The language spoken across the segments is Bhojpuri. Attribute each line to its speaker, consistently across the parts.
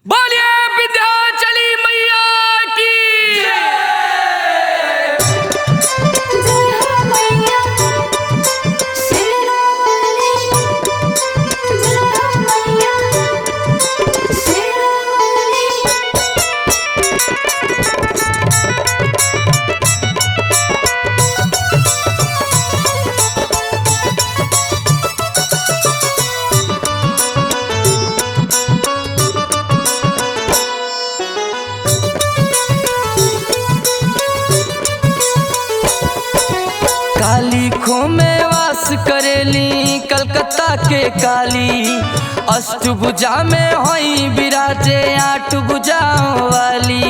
Speaker 1: बोलिए विंध्याचली मैया की काली खो में वास करेली कलकत्ता के काली। अष्टभुजा में होई विराजे आठ भुजाओं वाली।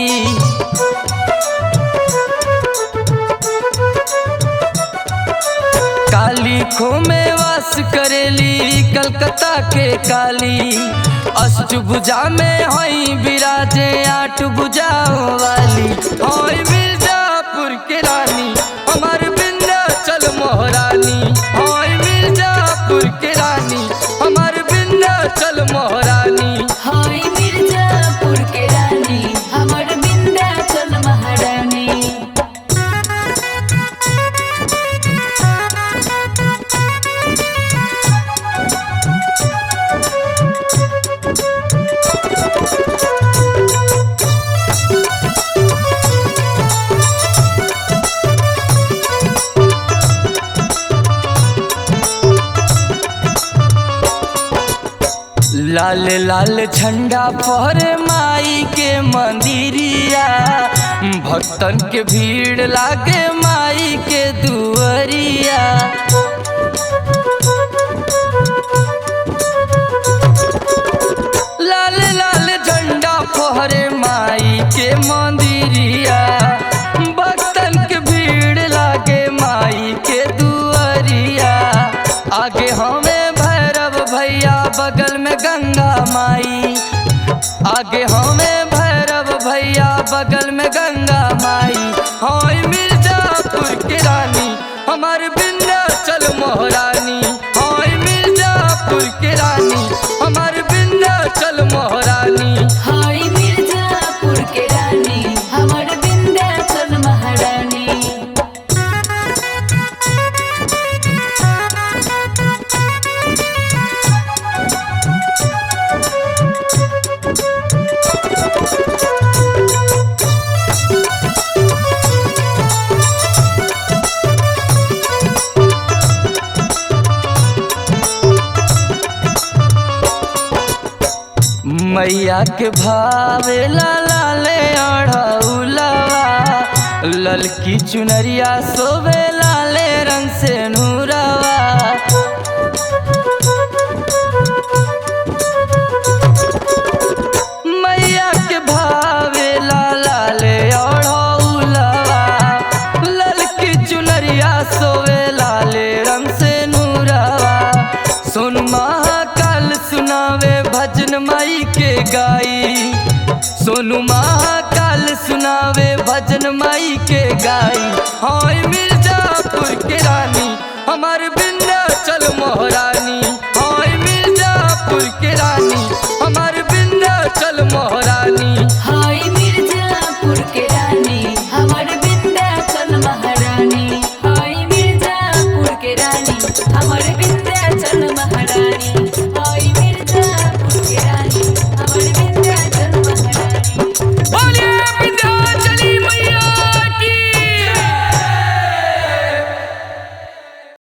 Speaker 1: काली खो में वास करेली कलकत्ता के काली। अष्टभुजा में होई विराजे आठ भुजाओं वाली। होई मिर्जापुर के रानी हमार विंध्याचल महारानी। होई मिर्जापुर के रानी हमार विंध्याचल महारानी।
Speaker 2: होई मिर्जापुर के रानी हमर विंध्याचल महारानी।
Speaker 1: लाल लाल झंडा फहरे माई के मंदिरिया। भक्तन के भीड़ लागे माई के दुआरिया। लाल लाल झंडा फहरे माई के मंदिरिया। भक्तन के भीड़ लागे माई के दुआरिया। आगे हमें भैरव भैया बगल में गंगा माई। आगे हमें भैरव भैया बगल में गंगा माई। होई मिर्जापुर के रानी हमार विंध्याचल महारानी। होई मिर्जापुर के रानी हमार विंध्याचल महारानी।
Speaker 2: होई मिर्जापुर के रानी हमर विंध्याचल महारानी।
Speaker 1: मैया के भावे लाले अढ़ौलवा। ललकी चुनरिया सोवे लाले रंग से नूरवा। मैया के भावे लाले अढ़ौलवा। ललकी चुनरिया सोवे लाले रंग से नूरवा। सुन महाकाल सुनावे भजन माई के गाई। सोनू महाकाल सुनावे भजन माई के गाई। होई मिर्जापुर के रानी हमार विंध्याचल महारानी।